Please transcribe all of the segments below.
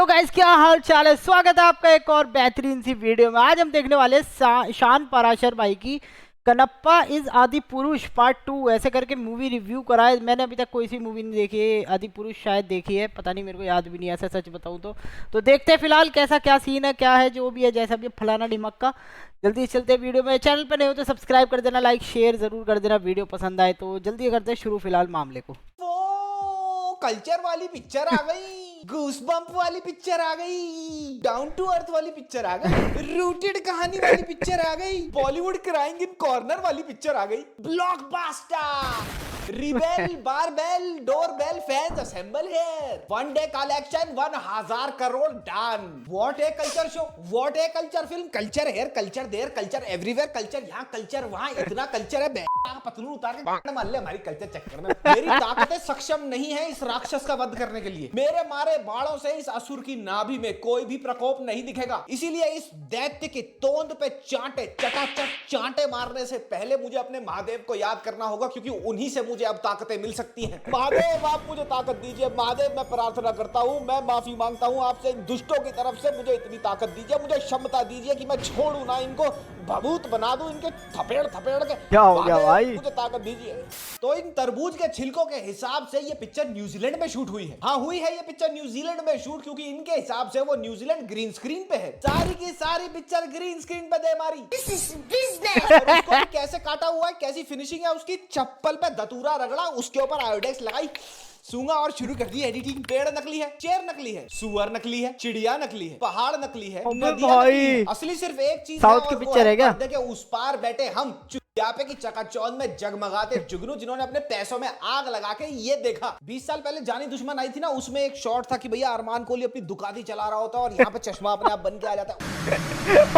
तो गाइस क्या हाल चाल है। स्वागत है आपका एक और बेहतरीन सी वीडियो में। आज हम देखने वाले हैं शान पराशर भाई की कनप्पा इज आदि पुरुष पार्ट 2 ऐसे करके मूवी रिव्यू करा है। मैंने अभी तक कोई सी मूवी नहीं देखी है, आदि पुरुष शायद देखी है, पता नहीं, मेरे को याद भी नहीं है ऐसा सच बताऊं तो देखते हैं फिलहाल कैसा क्या सीन है, क्या है जो भी है, जैसा भी फलाना डिमक का। जल्दी से चलते हैं वीडियो में। चैनल पर नहीं हो तो सब्सक्राइब कर देना, लाइक शेयर जरूर कर देना, वीडियो पसंद आए तो। जल्दी करते हैं शुरू फिलहाल मामले को। वो कल्चर वाली पिक्चर आ गई, गूसबम्प वाली पिक्चर आ गई, डाउन टू अर्थ वाली पिक्चर आ गई, रूटेड कहानी वाली पिक्चर आ गई, बॉलीवुड क्राइंग इन कॉर्नर वाली पिक्चर आ गई, blockbuster, rebel, barbell, doorbell fans assemble here, one day collection 1000 crore done. What a culture show, what a culture film, culture here, culture there, culture everywhere, culture यहाँ, culture वहाँ, इतना culture है पतलून उतार के मार ले हमारी कल्चर चक्कर में। मेरी ताकतें सक्षम नहीं है इस राक्षस का वध करने के लिए। मेरे मारे बाणों से इस असुर की नाभि में कोई भी प्रकोप नहीं दिखेगा, इसीलिए इस दैत्य की तोंद पे चांटे, चटाचट चांटे मारने से पहले मुझे अपने महादेव को याद करना होगा, क्योंकि उन्हीं से मुझे अब ताकतें मिल सकती हैं। महादेव आप मुझे ताकत दीजिए, महादेव मैं प्रार्थना करता हूँ, मैं माफी मांगता हूँ आपसे इन दुष्टों की तरफ से। मुझे इतनी ताकत दीजिए, मुझे क्षमता दीजिए कि मैं छोड़ू ना इनको, भभूत बना दूं इनके थपेड़ थपेड़ के। क्या हो गया भाई? मुझे ताकत दीजिए। तो इन तरबूज के छिलकों के हिसाब से ये पिक्चर न्यूजीलैंड में शूट हुई है। हाँ हुई है ये पिक्चर न्यूजीलैंड में शूट, क्योंकि इनके हिसाब से वो न्यूजीलैंड ग्रीन स्क्रीन पे है। सारी की सारी पिक्चर ग्रीन स्क्रीन पे दे मारी। और उसको भी कैसे काटा हुआ है, कैसी फिनिशिंग है उसकी, चप्पल पे दतूरा रगड़ा, उसके ऊपर आयोडेक्स लगाई, सूंगा और शुरू कर दी एडिटिंग। पेड़ नकली है, चेयर नकली है, सुअर नकली है, चिड़िया नकली है, पहाड़ नकली है, नदियां नकली है। असली सिर्फ एक चीज साउथ की पिक्चर है क्या? पर्दे के उस पार बैठे हम चुप्यापे की चकाचौंध में जगमगाते जुगनू, जिन्होंने अपने पैसों में आग लगा के ये देखा। 20 साल पहले जानी दुश्मन आई थी ना, उसमें एक शॉट था कि भैया अरमान कोहली अपनी दुकाती चला रहा होता और यहाँ पे चश्मा अपने आप बन के आ जाता।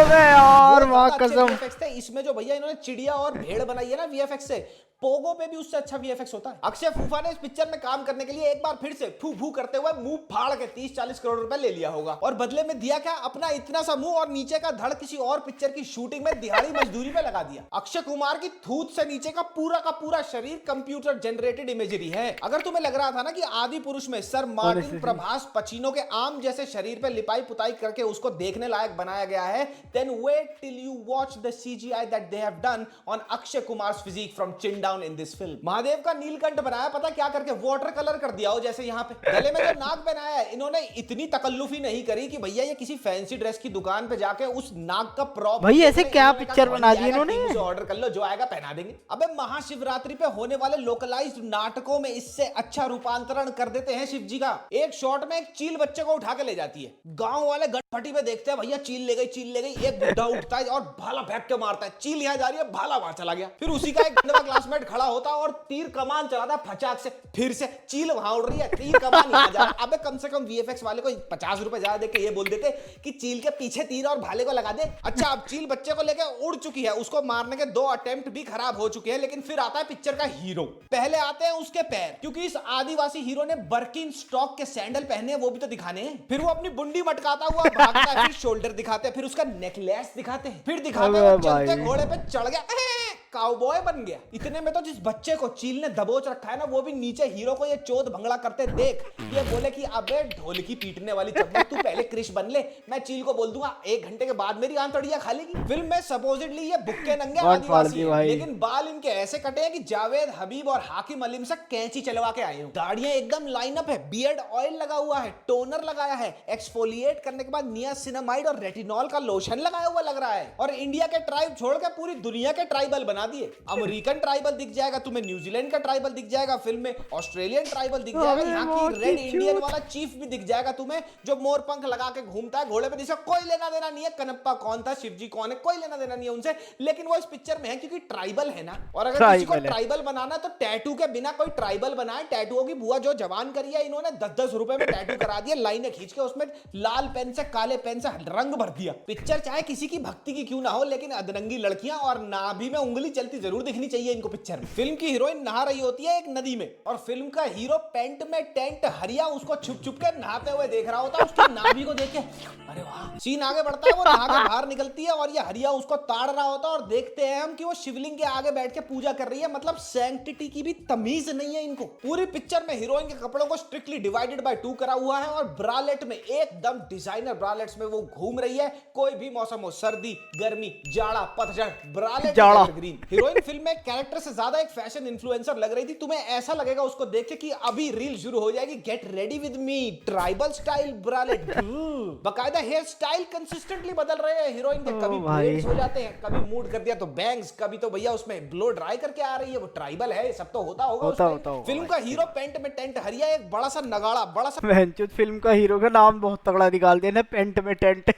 अबे यार वाह कसम। इसमें जो भैया इन्होंने चिड़िया और भेड़ बनाई है ना वीएफएक्स से, पोगो पे भी उससे अच्छा वीएफएक्स होता है। अक्षय फूफा ने इस पिक्चर में काम करने के लिए एक बार फिर से फू फू करते हुए मुंह फाड़ के 30-40 करोड़ रुपए ले लिया होगा, और बदले में दिया क्या, अपना इतना सा मुंह और नीचे का धड़ किसी और पिक्चर की शूटिंग में दिहाड़ी मजदूरी पे लगा दिया। अक्षय कुमार की थूत से नीचे का पूरा शरीर कंप्यूटर जनरेटेड इमेजरी है। अगर तुम्हें लग रहा था ना कि आदि पुरुष में सर मार्टिन प्रभास पचीनो के आम जैसे शरीर पे लिपाई पुताई करके उसको देखने लायक बनाया गया है, then wait till you watch the CGI that they have done on Akshay Kumar's physique from chin down in this film. Mahadev का नीलकंठ बनाया पता क्या करके, वाटर कलर कर दिया हो जैसे यहाँ पे। गले में जो नाग बनाया है, इन्होंने इतनी तकल्लुफी नहीं करी कि भैया ये किसी फैंसी ड्रेस की दुकान पे जाके उस नाग का प्रॉप भाई ऐसे क्या पिक्चर बना दी इन्होंने? ऑर्डर कर लो, जो आएगा पहना देंगे। अबे महाशिवरात्रि पे होने वाले लोकलाइज्ड नाटकों में इससे अच्छा रूपांतरण कर देते हैं शिव जी का। एक शॉट में एक चील बच्चे को उठा के ले जाती है, गांव वाले गटफटी पे देखते हैं भैया चील ले गई, चील ले गई। एक बुढ़ा उठता है और भाला फेंक के मारता है, चील यहाँ जा रही है, भाला वहां चला गया। फिर उसी का एक गंदा क्लासमेट खड़ा होता और तीर कमान चलाता फचाक से, फिर से चील वहां उड़ रही है, तीर कमान यहाँ जा रहा है। अबे कम से कम वीएफएक्स वाले को 50 रुपए ज्यादा देके ये बोल देते कि चील के पीछे तीर और भाले को लगा दे। अच्छा अब चील बच्चे को लेके उड़ चुकी है, उसको मारने के 2 अटेम्प्ट भी खराब हो चुके हैं, लेकिन फिर आता है पिक्चर का हीरो। पहले आते हैं उसके पैर, क्योंकि इस आदिवासी हीरो ने बर्किन स्टॉक के सैंडल पहने हैं, वो भी तो दिखाने हैं। फिर वो अपनी बुंडी मटकाता हुआ भागता है, फिर शोल्डर दिखाते हैं, फिर उसका नेकलेस दिखाते हैं, फिर दिखाते हैं वो चलते घोड़े पे चढ़ गया, काउबॉय बन गया। इतने में तो जिस बच्चे को चील ने दबोच रखा है ना, वो भी नीचे हीरो को ये चोद भंगड़ा करते देख ये बोले कि अबे ढोल की पीटने वाली चम्मच, तू पहले क्रिश बन ले, मैं चील को बोल दूंगा 1 घंटे के बाद मेरी आंतड़ियां खा लेगी। फिल्म में सपोजिटली ये बुक्के नंगे आदिवासी हैं, लेकिन बाल इनके ऐसे कटे हैं कि जावेद हबीब और हाकिम अलीम से कैंची चलवा के आए हो। दाढ़ियां एकदम लाइनअप है, बियर्ड ऑयल लगा हुआ है, टोनर लगाया है, एक्सफोलिएट करने के बाद नियासिनामाइड और रेटिनॉल का लोशन लगाया हुआ लग रहा है, और इंडिया के ट्राइब छोड़ के पूरी दुनिया के ट्राइबल बना दिए। अमेरिकन ट्राइबल दिख जाएगा तुम्हें, न्यूजीलैंड का ट्राइबल दिख जाएगा फिल्म में, ऑस्ट्रेलियन ट्राइबल दिख जाएगा, यहाँ की रेड इंडियन वाला चीफ भी दिख जाएगा तुम्हें, जो मोर पंख लगा के घूमता है घोड़े पे, जिसे कोई लेना देना नहीं है कनप्पा कौन था, शिवजी कौन है, कोई लेना देना नहीं है उनसे, लेकिन वो इस पिक्चर में है क्योंकि ट्राइबल है ना। और अगर किसी को ट्राइबल बनाना तो टैटू के बिना कोई ट्राइबल बनाए। टैटुओं की बुआ जो जवान करी है, इन्होंने 10-10 रुपए में टैटू करा दिया, लाइनें खींच के उसमें लाल पेन से काले पेन से रंग भर दिया। पिक्चर चाहे किसी की भक्ति की क्यों ना हो, लेकिन अधरंगी लड़कियां और नाभि में उंगली गोली चलती जरूर दिखनी चाहिए इनको पिक्चर में। फिल्म की हीरोइन नहा रही होती है एक नदी में और फिल्म का हीरो पेंट में टेंट हरिया उसको छुप छुप के नहाते हुए देख रहा होता है। उसकी नाभि को देख के अरे वाह, सीन आगे बढ़ता है, वो नहा के बाहर निकलती है और ये हरिया उसको ताड़ रहा होता है और देखते हैं हम कि वो शिवलिंग के आगे बैठ के पूजा कर रही है। मतलब सैंक्टिटी की भी तमीज नहीं है इनको। पूरी पिक्चर में हीरोइन के कपड़ों को स्ट्रिक्टली डिवाइडेड बाय 2 करा हुआ है और ब्रालेट में एकदम डिजाइनर ब्रालेट्स में वो घूम रही है। कोई भी मौसम हो, सर्दी, गर्मी, जाड़ा, पतझड़, ब्रालेट ग्रीन। हीरोइन फिल्म में कैरेक्टर से ज्यादा एक फैशन इन्फ्लुएंसर लग रही थी। तुम्हें ऐसा लगेगा उसको देख के कि अभी रील शुरू हो जाएगी, get ready with me, tribal style bralette. बकायदा हेयर स्टाइल कंसिस्टेंटली बदल रहे हैं हीरोइन के। कभी ब्रेड्स हो जाते हैं, कभी मूड कर दिया तो बैंग्स, कभी तो भैया उसमें ब्लो ड्राई करके आ रही है। वो ट्राइबल है, सब तो होता होगा। फिल्म का हीरो पेंट में टेंट हरिया एक बड़ा सा नगाड़ा, बड़ा सा फिल्म का हीरो का नाम बहुत तगड़ा निकाल दिया, पेंट में टेंट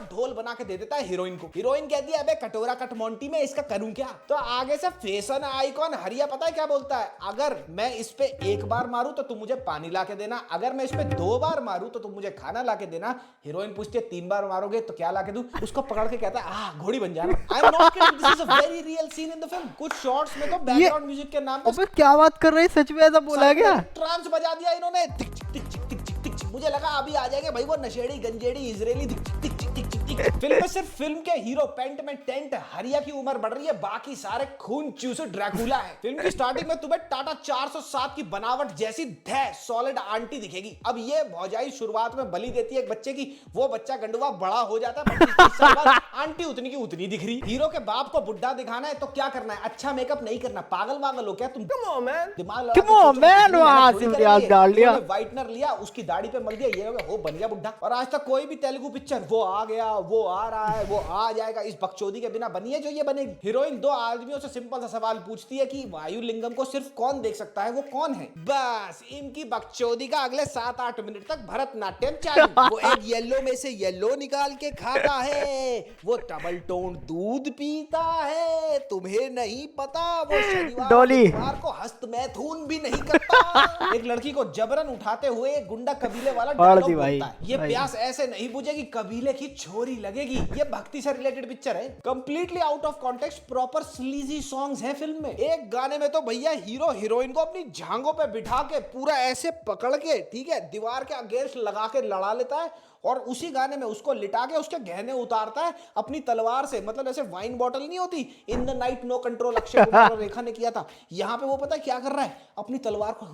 ढोल बना के दे देता है हीरोइन को। हीरोइन कहती है अबे कटोरा कट मोंटी में इसका करूं क्या? तो आगे से फैशन आइकॉन हरिया पता है क्या बोलता है, अगर मैं इस पे एक बार मारूं तो तुम मुझे पानी ला के देना, अगर मैं इस पे 2 बार मारूं तो तुम मुझे खाना ला के देना। हीरोइन पूछती है 3 बार मारोगे तो क्या ला के दूं? उसको पकड़ के कहता है घोड़ी बन जाना। I am not kidding, this is a very real seen in the film. कुछ शॉट्स में तो बैकग्राउंड म्यूजिक के नाम पे क्या बात कर रहे हैं, सच में ऐसा बोला गया? ट्रांस बजा दिया इन्होंने। टिक टिक टिक टिक टिक टिक टिक। मुझे लगा अभी आ जाएंगे भाई वो नशेड़ी गंजेड़ी इजरायली। टिक टिक टिक टिक टिक। फिल्म में सिर्फ फिल्म के हीरो पेंट में टेंट हरिया की उम्र बढ़ रही है, बाकी सारे खून चूसे ड्रैकुला है। फिल्म की स्टार्टिंग में तुम्हें टाटा 407 की बनावट जैसी सॉलिड आंटी दिखेगी। अब ये भौजाई शुरुआत में बलि देती है एक बच्चे की, वो बच्चा गंडुआ बड़ा हो जाता है, 25 साल बाद आंटी उतनी की उतनी दिख रही। हीरो के बाप को बुढ़ा दिखाना है तो क्या करना है, अच्छा मेकअप नहीं करना। पागल वागल हो क्या तुम? दिमाग डाल लिया, व्हाइटनर लिया, उसकी दाढ़ी पे मल दिया, ये हो बन गया बुढ़ा। और आज तक कोई भी तेलुगु पिक्चर वो आ गया, वो आ रहा है, वो आ जाएगा, इस बकचोदी के बिना बनी है जो ये बनेगी। हीरोइन 2 आदमियों से सिंपल सा सवाल पूछती है कि वायुलिंगम को सिर्फ कौन देख सकता है, वो कौन है? बस इनकी बकचोदी का अगले 7-8 मिनट तक भरतनाट्यम चालू। वो एक येलो में से येलो निकाल के खाता है, वो डबल टोन दूध पीता है, तुम्हें नहीं पता वो शनिवार को हस्तमैथुन भी नहीं करता। एक लड़की को जबरन उठाते हुए एक गुंडा कबीले वाला डायलॉग बोलता है, ये प्यास ऐसे नहीं बुझेगी, कबीले की छोरी लगेगी। ये भक्ति से रिलेटेड पिक्चर है, completely out of context, proper sleazy songs हैं फिल्म में। एक गाने में तो भैया हीरो हीरोइन को अपनी जांघों पे बिठा के पूरा ऐसे पकड़ के, ठीक है, दीवार के अगेंस्ट लगा के लड़ा लेता है और उसी गाने में उसको लिटा के उसके गहने उतारता है अपनी तलवार से। मतलब जैसे वाइन बॉटल नहीं होती, in the night no control, Akshay Kumar और रेखा ने किया था, यहाँ पे वो पता है क्या कर रहा है, अपनी तलवार को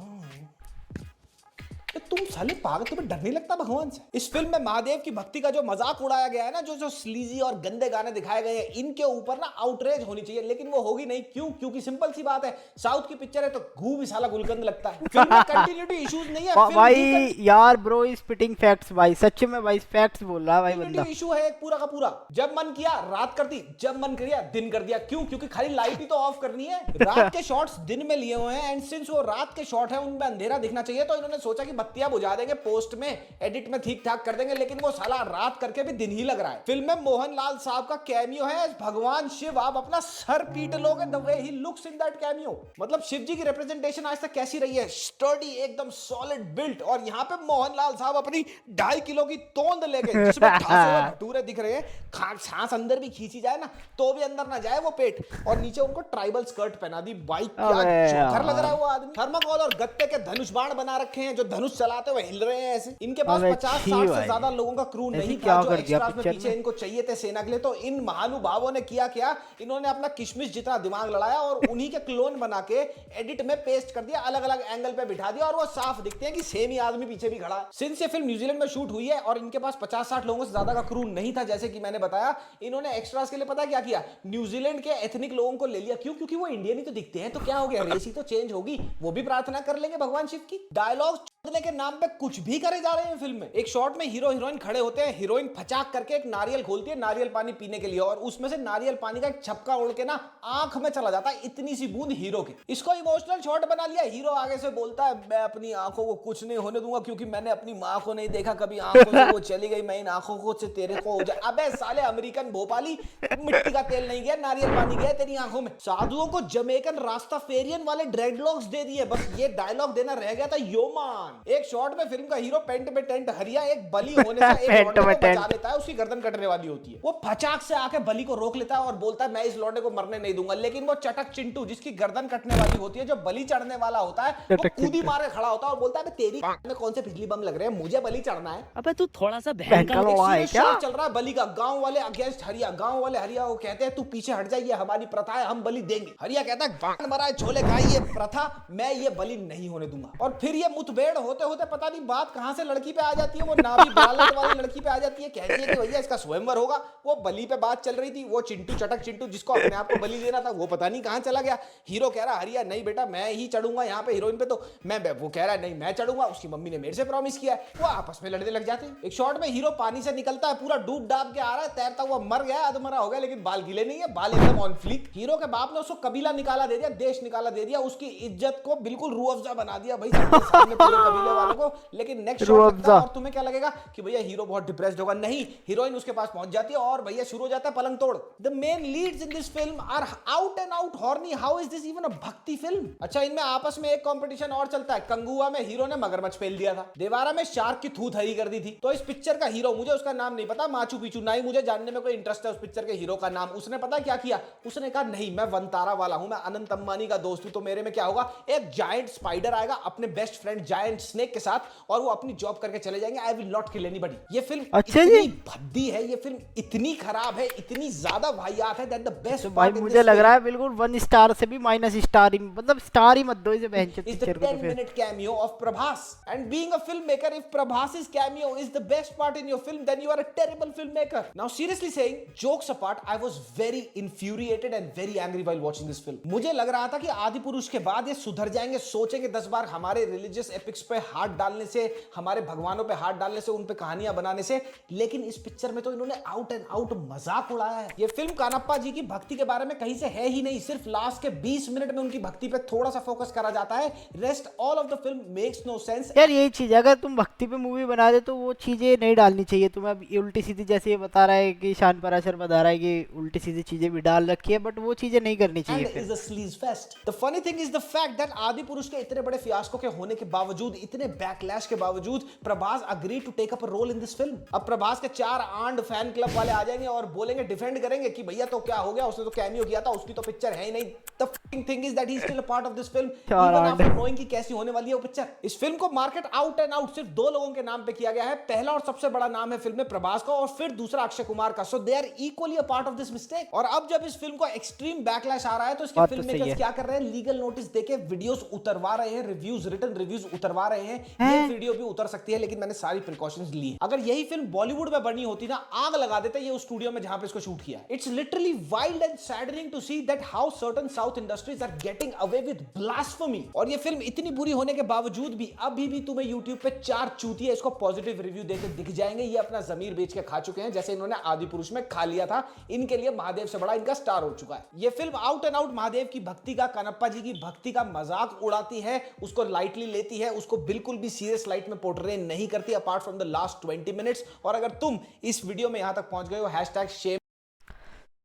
तुम साले पागल, तुम्हें डर नहीं लगता भगवान से? इस फिल्म में महादेव की भक्ति का जो मजाक उड़ाया गया है ना, जो स्लीजी और गंदे गाने दिखाए गए हैं, इनके ऊपर ना आउटरेज होनी चाहिए, लेकिन वो होगी नहीं। क्यों? क्योंकि सिंपल सी बात है, साउथ की पिक्चर है तो घू भी साला गुलकंद लगता है। फिल्म में कंटिन्यूटी इश्यूज नहीं है भाई यार, ब्रो इज स्पिटिंग फैक्ट्स भाई, सच में भाई फैक्ट्स बोल रहा है भाई बंदा। इशू है एक पूरा का पूरा, जब मन किया रात कर दी, जब मन किया दिन कर दिया। क्यों? क्योंकि खाली लाइट ही तो ऑफ करनी है। रात के शॉट्स दिन में लिए हुए हैं एंड सिंस वो रात के शॉट है उनमें अंधेरा दिखना चाहिए, तो इन्होंने सोचा कि बत्तियां बुझा देंगे, पोस्ट में एडिट में ठीक ठाक कर देंगे, लेकिन वो साला रात करके भी दिन ही लग रहा है। फिल्म में मोहनलाल साहब का कैमियो है भगवान शिव। आप अपना सर पीट लोगे the way he looks in that cameo. मतलब शिव जी की रिप्रेजेंटेशन आज तक कैसी रही है, स्टर्डी, एकदम सॉलिड बिल्ट। और यहाँ पे मोहनलाल साहब अपनी 2.5 किलो की तोंद लेके, जिसमें भटूरे दिख रहे हैं, सांस अंदर भी खींची जाए ना तो भी अंदर ना जाए वो पेट, और नीचे उनको ट्राइबल स्कर्ट पहना दी। बाइक क्या जोकर लग रहा है वो आदमी। थर्माकोल और गत्ते के धनुष बाण बना रखे हैं जो धनुष चलाते हुए हिल रहे हैं ऐसे। इनके पास 50-60 से ज्यादा लोगों का क्रू नहीं था जो एक्स्ट्रास में पीछे इनको चाहिए थे सेना के लिए। तो इन महानुभावों ने किया क्या, इन्होंने अपना किशमिश जितना दिमाग लड़ाया और उन्हीं के क्लोन बना के एडिट में पेस्ट कर दिया, अलग अलग एंगल पे बिठा दिया, और वो साफ दिखते हैं कि सेम ही आदमी पीछे भी खड़ा। सिंस ये फिल्म न्यूजीलैंड में शूट हुई है और इनके पास 50-60 लोगों से ज्यादा का क्रू नहीं था, जैसे कि मैंने बताया, इन्होंने एक्स्ट्रास के लिए पता क्या किया, न्यूजीलैंड के एथनिक लोगों को ले लिया। क्यों? क्योंकि वो इंडियन ही तो दिखते हैं, तो क्या हो गया, रेस ही तो चेंज होगी, वो भी प्रार्थना कर लेंगे भगवान शिव की। डायलॉग के नाम पे कुछ भी करे जा रहे हैं फिल्म में। एक शॉट में हीरो हीरोइन खड़े होते हैं, हीरोइन फचाक करके एक नारियल खोलती है नारियल पानी पीने के लिए, और उसमें से नारियल पानी का एक छपका उड़ के ना आंख में चला जाता है, इतनी सी बूंद हीरो की। इसको इमोशनल शॉट बना लिया। हीरो आगे से बोलता है, मैं अपनी आंखों को कुछ नहीं होने दूंगा क्योंकि मैंने अपनी माँ को नहीं देखा कभी, आंखों से वो चली गई, मैं इन आंखों को से तेरे को हो जाए। अबे साले अमेरिकन भोपाली, मिट्टी का तेल नहीं गया, नारियल पानी गया तेरी आंखों में। साधुओं को जमैकन रास्ताफेरियन वाले ड्रेडलॉक्स दे दिए, बस ये डायलॉग देना रह गया था, योमान जवान। एक शॉट में फिल्म का हीरो पेंट में टेंट हरिया एक बलि होने से एक लौंडे को बचा लेता है, उसकी गर्दन कटने वाली होती है। वो फचाक से आके बलि को रोक लेता है और बोलता है मैं इस लौंडे को मरने नहीं दूंगा। लेकिन वो चटक चिंटू जिसकी गर्दन कटने वाली होती है, जो बलि चढ़ने वाला होता है, वो कूदी मारे खड़ा होता है और बोलता है तेरी में कौन से बिजली बम लग रहे हैं, मुझे बलि चढ़ना है। अबे तू थोड़ा सा बहन का है क्या? चल रहा है बलि का, गांव वाले अगेंस्ट हरिया। गांव वाले हरिया को कहते हैं तू पीछे हट जा, ये हमारी प्रथा है, हम बलि देंगे। हरिया कहता है गांड मरा है छोले खाई, ये प्रथा मैं ये बलि नहीं होने दूंगा। और फिर ये मुठभेड़ होते होते पता नहीं बात कहां से लड़की पे आ जाती है, वो नाभी ब्रालेट वाली लड़की पे आ जाती है। कहती है कि भैया इसका स्वयंवर होगा। वो बलि पे बात चल रही थी, वो चिंटू चटक चिंटू जिसको अपने आप को बलि देना था वो पता नहीं कहां चला गया। हीरो कह रहा हरिया नहीं बेटा मैं ही चढ़ूंगा यहाँ पे हीरोइन पे, तो वो कह रहा है नहीं मैं चढ़ूंगा, उसकी मम्मी ने मेरे से प्रॉमिस किया है। वो आपस में लड़ने लग जाते हैं। एक शॉट में हीरो पानी से निकलता है, पूरा डूब डाब के आ रहा है, तैरता हुआ मर गया, अधमरा हो गया, लेकिन बाल गीले नहीं है, बाल एकदम ऑन फ्लीक। हीरो के बाप ने उसको कबीला निकाला दे दिया, देश निकाला दे दिया, उसकी इज्जत को बिल्कुल रूह अफ़ज़ा बना दिया भाई सामने पूरे कबीले वालों को। लेकिन नेक्स्ट शॉट और तुम्हें क्या लगेगा कि भैया हीरो बहुत डिप्रेस्ड होगा, नहीं, हीरोइन उसके पास पहुंच जाती है और भैया शुरू हो जाता है पलंग तोड़। The main leads in this film are out and out horny. How is this even a bhakti film? अच्छा, इनमें आपस में एक कंपटीशन और चलता है। कंगुआ में हीरो ने मगरमच्छ पेल दिया था, देवारा में शार्क की थूत हरी कर दी थी। तो इस पिक्चर का हीरो, मुझे उसका नाम नहीं पता, माचू पिचू, ना ही मुझे जानने में कोई इंटरेस्ट है उस पिक्चर के हीरो का नाम। उसने पता क्या किया, उसने कहा नहीं मैं वंतारा वाला हूं, मैं अनंत अंबानी का दोस्त हूं, तो मेरे में क्या होगा, एक जायंट स्पाइडर आएगा अपने बेस्ट फ्रेंड जायंट स्नेक के साथ और वो अपनी जॉब करके चले जाएंगे। I will not kill anybody. ये फिल्म इतनी भद्दी है, ये फिल्म इतनी खराब है, इतनी ज्यादा वाहियात है दैट द बेस्ट भाई मुझे लग रहा है बिल्कुल 1 स्टार से भी माइनस स्टार, मतलब स्टार ही मत दो इसे बहन चोद पिक्चर को। 10-minute cameo of Prabhas, and being a filmmaker, if Prabhas's cameo is the best part in your film, then you are a terrible filmmaker. Now seriously saying, jokes apart, I was very infuriated and very angry while watching this film. मुझे लग रहा था कि आदिपुरुष के बाद ये सुधर जाएंगे, सोचेंगे 10 बार हमारे रिलीजियस एपिक्स पे हाथ डालने से, हमारे भगवानों पे हाथ डालने से, उन पे कहानियां बनाने से, लेकिन इस पिक्चर में तो इन्होंने आउट एंड आउट मजाक उड़ाया है। ये फिल्म कानप्पा जी की भक्ति के बारे में कहीं से है ही नहीं, सिर्फ लास्ट के 20 मिनट में उनकी भक्ति पे थोड़ा सा फोकस करा जाता है, rest all of the film makes no sense. यार यही चीज, अगर तुम भक्ति पे मूवी बना दे तो वो चीजें नहीं डालनी चाहिए। तुम्हें अब उल्टी सीधी, जैसे ये बता रहा है कि शान पराशर बता रहा है कि उल्टी सीधी चीजें भी डाल रखी है, बट वो चीजें नहीं करनी चाहिए। And is a sleaze fest. The funny thing is the fact that Adipurush के इतने बड़े फियास्को के होने के बावजूद, इतने बैकलैश के बावजूद, Prabhas agree to take up a role in this film. अब प्रभास के 4 आंड फैन क्लब वाले आ जाएंगे और बोलेंगे, डिफेंड करेंगे कि भैया तो क्या हो गया, उसने तो कैमियो किया था, उसकी तो पिक्चर है ही नहीं। The fucking thing is that he is still a part of this film, even after knowing कि कैसी होने वाली है वो पिक्चर। इस फिल्म को मार्केट आउट एंड आउट सिर्फ 2 लोगों के नाम पे किया गया है। पहला और सबसे बड़ा नाम है फिल्म में प्रभास का, और फिर दूसरा अक्षय कुमार का। So they are equally a part of this mistake. और अब जब इस फिल्म को एक्सट्रीम बैकलैश आ रहा है तो इसके फिल्म मेकर्स क्या कर रहे हैं, लीगल नोटिस देके वीडियोस उतरवा रहे हैं, रिव्यूज, रिटन रिव्यूज उतरवा रहे हैं। ये वीडियो भी उतर सकती है, लेकिन मैंने सारी प्रिकॉशंस ली है। अगर यही फिल्म बॉलीवुड में बनी होती ना, आग लगा देते ये उस स्टूडियो में जहां पे इसको शूट किया। It's literally wild and saddening to see that how certain south industries are getting away with blasphemy. और ये फिल्म इतनी बुरी होने के बावजूद भी अभी भी तुम्हें YouTube पे 4 चूतिए इसको पॉजिटिव रिव्यू देके दिख जाएंगे। ये अपना जमीर बेच के खा चुके हैं, जैसे इन्होंने आदिपुरुष में खा लिया था। इनके लिए महादेव से बड़ा इनका स्टार हो चुका है। ये film out and out Mahadev की भक्ति का, कनप्पा जी की भक्ति का मजाक उड़ाती है, उसको लाइटली लेती है, उसको बिल्कुल भी सीरियस लाइट में पोर्ट्रे नहीं करती apart from the last 20 minutes. और अगर तुम इस वीडियो में यहां तक पहुंच गए हो, #shame।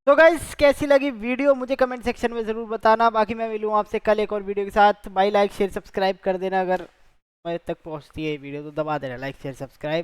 तो गाइस कैसी लगी वीडियो मुझे कमेंट सेक्शन में ज़रूर बताना। बाकी मैं मिलूँ आपसे कल एक और वीडियो के साथ। बाय, लाइक शेयर सब्सक्राइब कर देना। अगर मैं तक पहुंचती है वीडियो तो दबा देना लाइक शेयर सब्सक्राइब।